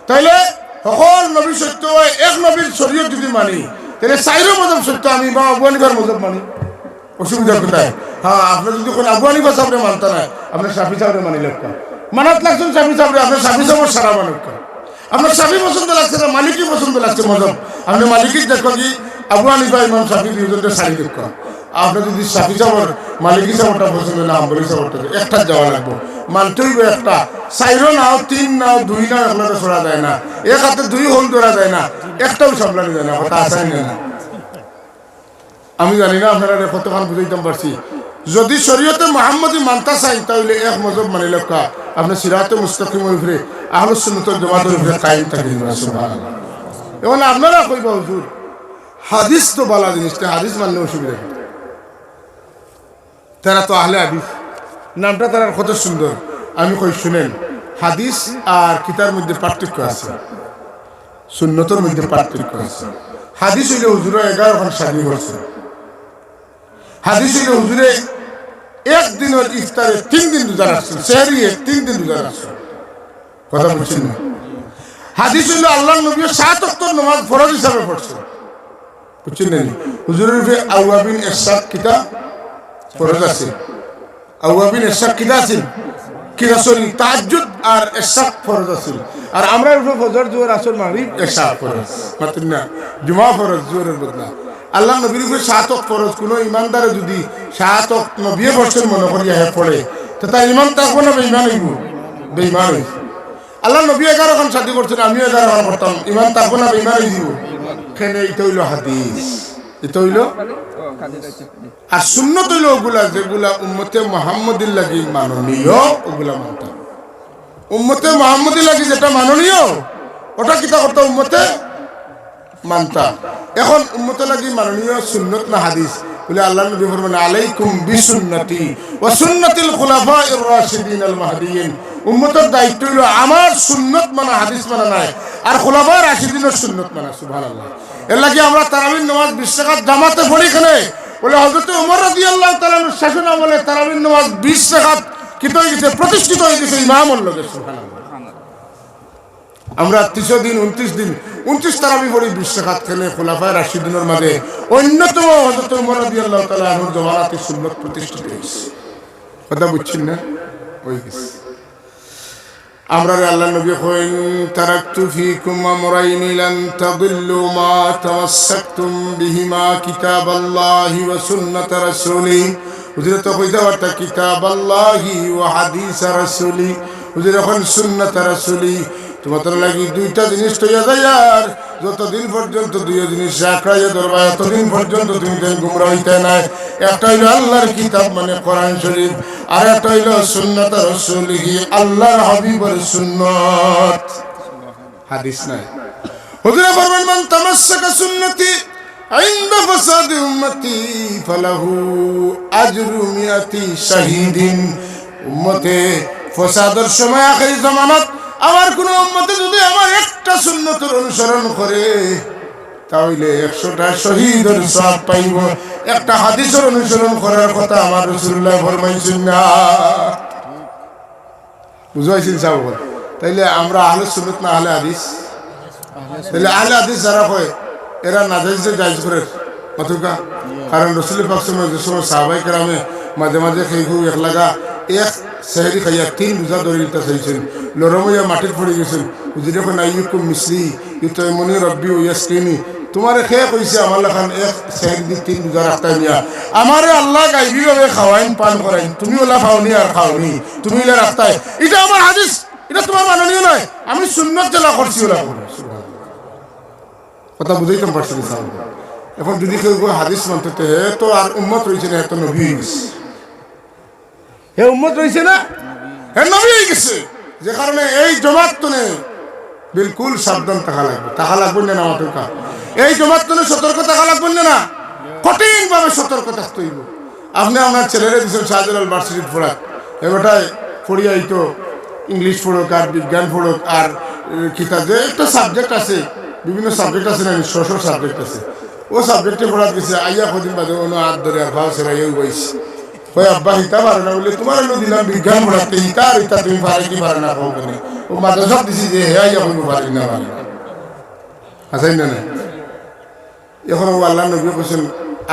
তাইলে সকল নবী সত্য হয় এক নবীর শরীয়ত যদি মানি তাহলে চাইরো মজহব সত্য আমি বা আবু হানিফার মজহব মানি অসুবিধা কোথায় হ্যাঁ আপনি যদি কোন আবু হানিফা সাহেবরে মানতে না আপনি শাফি সাহেবরে মানি লোক মানাত লাগছেন শাফি সাহেবরে আপনার শাফি সাহেব সারা মানুষ আপনার শাফি পছন্দ লাগছে না মালিকই পছন্দ লাগছে মজহব আপনি মালিকই দেখো কি আবু হানিফা ইমাম শাফি দুইজনকে সারি দেখো আপনি যদি শাফি সাহেবের মালিকী সাহেবটা পছন্দ না হাম্বলি সাহেবটা একটা যাওয়া লাগবো মানতে হইবে একটা 4 নাও 3 নাও 2 নাও আপনারা ছড়া যায় না এক হাতে 2 হোল ধরা যায় না একটাও সামলানো যায় না কথা আসাই না আমি জানি না আপনারা কতক্ষণ বুঝাইতাম পারছি যদি শরীয়তে মুহাম্মদী মানতা চাই তাহলে এক মজহব মানি লেখা আপনি সিরাতে মুস্তাকিমের উপরে আহলুস সুন্নাত ওয়াল জামাতের উপরে কায়েম থাকেন সুবহানাল্লাহ এখন আপনারা কইবা হুজুর হাদিস তো বলা জিনিসটা হাদিস মানলে অসুবিধা কি তারা তো আহলে হাদিস নামটা তার কত সুন্দর আমি কই শুনেন হাদিস আর কিতাবের মধ্যে পার্থক্য আছে সুন্নতের মধ্যে পার্থক্য আছে হাদিস হইলে হুজুরে 11 ঘন্টা শাদী করছে হাদিস হইলে হুজুরে একদিনের ইফতারে 3 দিন রোজা রাখছেন সেহরি 3 দিন রোজা রাখছেন কথা বুঝছেন না হাদিস হইলে আল্লাহর নবী 7 ওয়াক্ত নামাজ ফরজ হিসাবে পড়ছেন বুঝছেন না হুজুরের উপরে আওয়াবিন ইরশাদ কিতা ফরজ আছে আওয়াবিন ইরশাদ কিতা আছে কি রাসূল তাহাজ্জুদ আর ইরশাদ ফরজ আছে আর আমরা উপরে ফজর জোহর আসর মাগরিব ইরশাদ ফরজ মাত্র না জুমা ফরজ জোহরের বদলা আল্লাহ নবীর উপরে 7 ওয়াক্ত ফরজ কোন ইমানদার যদি 7 ওয়াক্ত নবী বর্ষের মনে করিয়া হে পড়ে তো তার ইমান থাকবো না বেঈমান হইব বেঈমান হইব আল্লাহ নবী 11 খান শাদী করছেন আমিও 11 খান করতাম ইমান থাকবো না বেঈমান হইব কেন এটা হইল হাদিস এটা হইল আর সুন্নত হইল ওগুলা যেগুলা উম্মতে মুহাম্মদির লাগি মাননীয় ওগুলা মানতাম উম্মতে মুহাম্মদির লাগি যেটা মাননীয় ওটা কিতা করতাম উম্মতে মানতাম এখন উম্মতে লাগি মাননীয় সুন্নত না হাদিস বলে আল্লাহ নবী ফরমান আলাইকুম বিসুন্নতি ওয়া সুন্নাতিল খুলাফায়ে রাশিদিন আল মাহদিয়িন উম্মতের দায়িত্ব হলো আমার সুন্নত মানা হাদিস মানা নাই আর খুলাফায়ে রাশিদিনের সুন্নত মানা সুবহানাল্লাহ এর লাগি আমরা তারাবির নামাজ 20 রাকাত জামাতে পড়ি কেনে বলে হযরত ওমর রাদিয়াল্লাহু তাআলা শাসন আমলে তারাবির নামাজ 20 রাকাত কিতো হয়ে গেছে প্রতিষ্ঠিত হয়ে গেছে ইমামর লগে সুবহানাল্লাহ আমরা 30 দিন 29 দিন 29 তারাবি পড়ি 20 রাকাত খেলে খুলাফায়ে রাশিদিনের মাঝে অন্যতম হযরত ওমর রাদিয়াল্লাহু তাআলা আনহুর জামানাতে সুন্নাত প্রতিষ্ঠিত হয়েছে কথা বুঝছেন না ওই গেছে আমরা আল্লাহ নবী কইন তারাকতু ফিকুম আমরাইন লান তাদিল্লু মা তামাসসাকতুম বিহিমা কিতাবাল্লাহি ওয়া সুন্নাত রাসূলি হুজুর তো কইতা ওটা কিতাবাল্লাহি ওয়া হাদিস রাসূলি হুজুর এখন সুন্নাত রাসূলি তোমাদের লাগি দুইটা জিনিস তৈয়া যায় আর যতদিন পর্যন্ত দুই জিনিস রাখাইয়া ধরবা এতদিন পর্যন্ত তুমি গুমরা হইতে নাই একটা হইল আল্লাহর কিতাব মানে কোরআন শরীফ আর একটা হইল সুন্নাত রাসূলিহি আল্লাহর হাবিবের সুন্নাত হাদিস নাই হুজুর ফরমান মান তামাসসাকা সুন্নতি ইনদা ফাসাদি উম্মতি ফালাহু আজরু মিয়াতি শাহীদিন উম্মতে ফসাদের সময় আখির জামানাত আমার কোন উম্মতে যদি আমার একটা সুন্নতের অনুসরণ করে তাহলে 100টা শহীদের সওয়াব পাইব একটা হাদিসের অনুসরণ করার কথা আমার রাসূলুল্লাহ ফরমাইছেন না বুঝাইছেন সাহেব তাইলে আমরা আহলে সুন্নাত না আহলে হাদিস তাইলে আহলে হাদিস যারা হয় এরা নাজায়েজে জায়েজ করে মাতুকা কারণ রাসূল পাক সাল্লাল্লাহু আলাইহি ওয়াসাল্লাম সাহাবায়ে কেরামে মাঝে মাঝে খেইগু এক লাগা এক সেহরি খাইয়া 3 রোজা ধরে নিতে চাইছেন লরমইয়া মাটির পড়ে গেছেন হুজুর এখন আইয়ুকুম মিসলি ইউতাইমুনি রাব্বি ইয়াসকিনি তোমার খেয়ে কইছে আমার লাখান এক সেহরি দি 3 রোজা রাখতা নিয়া আমারে আল্লাহ গাইবি ভাবে খাওয়াইন পান করাইন তুমি ওলা খাওনি আর খাওনি তুমি ওলা রাখতাই এটা আমার হাদিস এটা তোমার মাননীয় নয় আমি সুন্নাত জেলা করছি ওলা সুবহানাল্লাহ কথা বুঝাইতাম পারছি সাহেব এখন যদি কেউ হাদিস মানতে হে তো আর উম্মত রইছে না এত নবী হে উম্মত রইছে না হে নবী হয়ে গেছে যে কারণে এই জমাত তনে বিলকুল সাবধান থাকা লাগবে না আমাদের কা এই জমাত তনে সতর্ক থাকা লাগবে না কঠিন ভাবে সতর্ক থাকতে হইব আপনি আমার ছেলেরে দিয়েছেন শাহজালাল ভার্সিটি পড়াক এবারটায় পড়িয়া তো ইংলিশ পড়ুক আর বিজ্ঞান পড়ুক আর কিতাব যে একটা সাবজেক্ট আছে বিভিন্ন সাবজেক্ট আছে না social সাবজেক্ট আছে ও সাবজেক্টে পড়াতে গেছে আইয়া কদিন বাদে অন্য হাত ধরে আর ভাও সেরা এই বইছে কই আব্বা হিতা পারে না বলে তোমার এলো দিলাম বিজ্ঞান পড়াতে হিতা আর হিতা তুমি পারে কি পারে না কও কেন ও মাদ্রাসা দিছি যে হে আইয়া কইব পারে না পারে আছেন না এখন ও আল্লাহ নবী কইছেন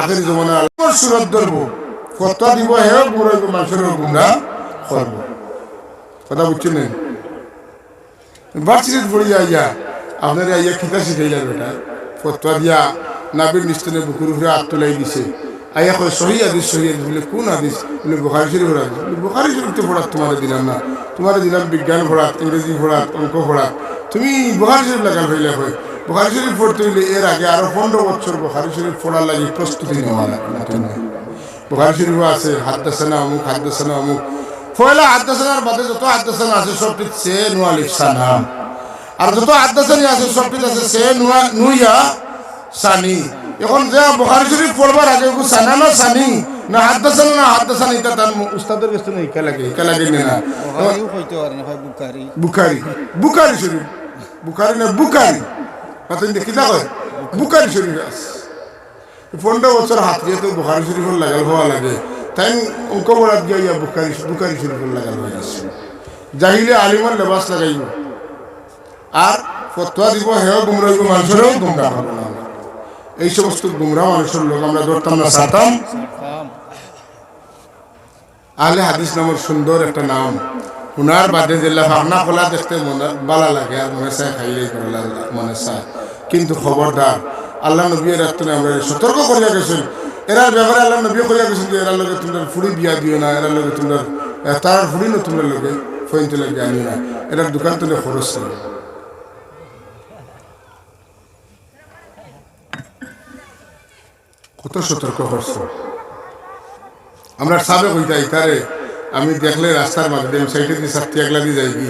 আখেরি জমানা আল্লাহর সুরত ধরব কত দিব হে গুরইব মানুষের গুমরা করব কথা বুঝছেন না ভার্সিটি পড়ি আইয়া আপনার আইয়া খিতা শিখাইলেন বেটা ফতোয়া দিয়া নাবির নিস্তনে বুকুর উপরে হাত তুলাই দিছে আইয়া কয় সহি হাদিস বলে কোন হাদিস বলে বুখারী শরীফ হাদিস বলে বুখারী শরীফ তো পড়াত তোমারে দিলাম না তোমারে দিলাম বিজ্ঞান পড়াত ইংরেজি পড়াত অঙ্ক পড়াত তুমি বুখারী শরীফ লাগাল হইলে হয় বুখারী শরীফ পড়তে হইলে এর আগে আরো 15 বছর বুখারী শরীফ পড়ার লাগি প্রস্তুতি নেওয়া লাগে বুখারী শরীফ আছে হাদাসানা অমুক পয়লা হাদাসানার বাদে যত হাদাসানা আছে সবটি সে নুয়ালিফ সানা আর যত হাদাসানি আছে সবটি আছে সে নুয়া সানি এখন যে বুখারী শরীফ পড়বার আগে কো সানা না সানি না হাদাসানি তা তার উস্তাদের কাছে না একা লাগে না বুখারীও কইতে পারে না ভাই বুখারী শরীফ বুখারী না বুখারী পাতেন দেখি না কয় বুখারী শরীফ আছে 15 বছর হাত দিয়ে তো বুখারী শরীফের লাগাল হওয়া লাগে তাই অঙ্ক পড়াত গিয়া বুখারী শরীফের লাগাল হয়ে গেছে জাহিলে আলিমার লেবাস লাগাইব আর ফতোয়া দিব হেও গুমরাইব মানুষেরও গুমরা হবে না এই সমস্ত গুমরা মানুষের লোক আমরা ধরতাম না, ছাড়তাম। আহলে হাদিস নামের সুন্দর একটা নাম, উনার বাদে দিল্লা ভাবনা খোলা দেখতে বালা লাগে আর মনে চায় খাইলেই মনে চায়। কিন্তু খবরদার, আল্লাহ নবী এর রাত্রে আমরা সতর্ক করিয়া গেছেন, এরার ব্যাপারে আল্লাহ নবী করিয়া গেছেন যে এরার লোকে তোমরা ফুড়ি বিয়া দিও না, এরার লোকে তোমরা তার ফুড়ি না তোমরা লোকে ফইন তুলে জানি না, এরার দোকান তুলে খরচ করে। কত সতর্ক করছো আমরা সাবেক হইতে তারে। আমি দেখলে রাস্তার মাঝে সাইডে দিয়ে সাথে একলা দিয়ে যাই কি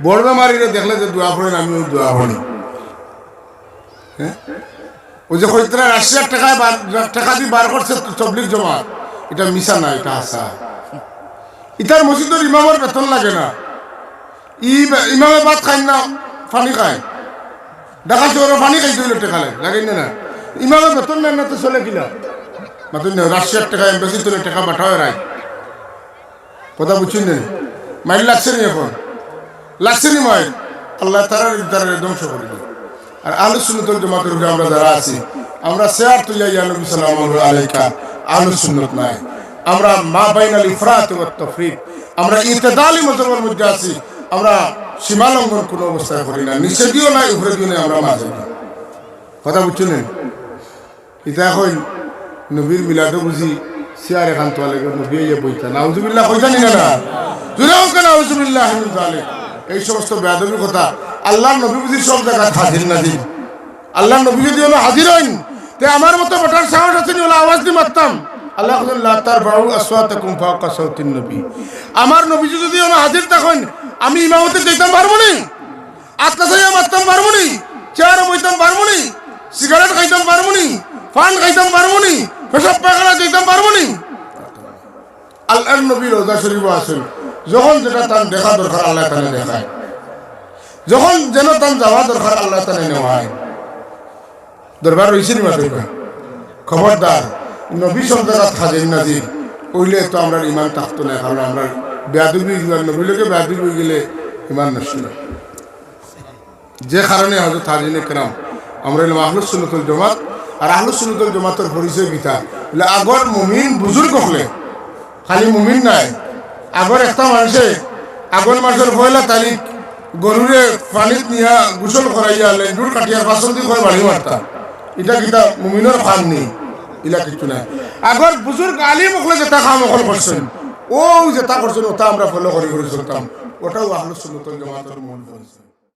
বড় মারিলে দেখলে যে দোয়া পড়েন, আমি ওই দোয়া পড়ি। হ্যাঁ, ওই যে কইতরা রাশিয়ার টাকা দিয়ে বার করছে তবলিগ জমা, এটা মিশা না, এটা আসা। ইতার মসজিদের ইমামের বেতন লাগে না, ইমামে ভাত খাই না, পানি খায়। দেখা শহরে পানি খাইতে হইলে টাকা লাগে না, ইমামের বেতন নেন না তো চলে কিনা মাতুন না। রাশিয়ার টাকা এমবেসি তুলে টাকা পাঠাও রায়, কথা বুঝছেন না? মাইল লাগছে নি, এখন লাগছে নি মাইল। আল্লাহ তারা ধ্বংস করে দিল। আর আহলে সুন্নাত ওয়াল জামাতের উপরে আমরা যারা আছি, আমরা শেয়ার তুইয়া ইয়া নবী সাল্লাল্লাহু আলাইহি আহলে সুন্নাত নাই, আমরা মা বাইনাল ইফরাত ওয়াত তাফরিদ, আমরা ইতদালি মাযহাবের মধ্যে আছি। আমরা সীমা লঙ্ঘন কোনো অবস্থায় করি না, নিচে দিও না উপরে দিও না, আমরা মাঝে। কথা বুঝছেন? এটা এখন নবীর মিলাদে বুঝি শেয়ার এখান তো লাগে নবী ইয়ে বইতা নাউজুবিল্লাহ কইতা নি না, জুড়ে হোক নাউজুবিল্লাহ মিন যালিক। এই সমস্ত বেয়াদবি কথা আল্লাহর নবী বুঝি সব জায়গায় হাজির নাজির। আল্লাহর নবী যদি হলো হাজির হইন, তে আমার মতো বটার সাহস আছে নি, ওলা আওয়াজ দিয়ে মারতাম। আল্লাহ বলেন লা তারফাউ আসওয়াতাকুম ফাওকা সাওতিন নবী। আমার নবী যদি হলো হাজির তখন আমি ইমামতে দিতাম পারবো নি, আত্মা সাইয়া মারতাম পারবো নি, চেয়ারে বইতাম পারবো নি, সিগারেট খাইতাম পারবো নি, পান খাইতাম পারবো নি, পেশাব পায়খানা দিতাম পারবো নি। আল্লাহর নবী রোজা শরীফ আছেন, যখন যেটা তার দেখা দরকার আল্লাহ তাআলা দেখায়, যখন যেন তার যাওয়া দরকার আল্লাহ তাআলা নেওয়ায়। দরবার রইছে নি মাত্র খবরদার, নবী সন্তানাত হাজির নাজির হইলে তো আমরা ইমান থাকতো না, কারণ আমরা বেয়াদবি নবী লোকে বেয়াদবি হয়ে গেলে ইমান নষ্ট না। যে কারণে হযরত হাজির کرام আমরা হলাম আহলুস সুন্নাত ওয়াল জামাত। আর আহলুস সুন্নাত ওয়াল জামাতের পরিচয় বিতা বলে আগর মুমিন বুজুর্গ হলে খালি মুমিন নাই, আগর একটা মানুষে আগর মাসের পয়লা তারিখ গরুরে পানিত নিয়া গোসল করাইয়া লেন্ডুর কাটিয়ার বাসন দিয়ে করে বাড়ি মারতাম। এটা কিতা মুমিনের কাম নেই, ইলা কিছু নাই। আগর বুজুর্গ আলিম হলে যেটা কাম অকল করছেন, ও যেটা করছেন ওটা আমরা ফলো করে চলতাম, ওটাও আহলুস সুন্নাত ওয়াল জামাতের মূল পরিচয়।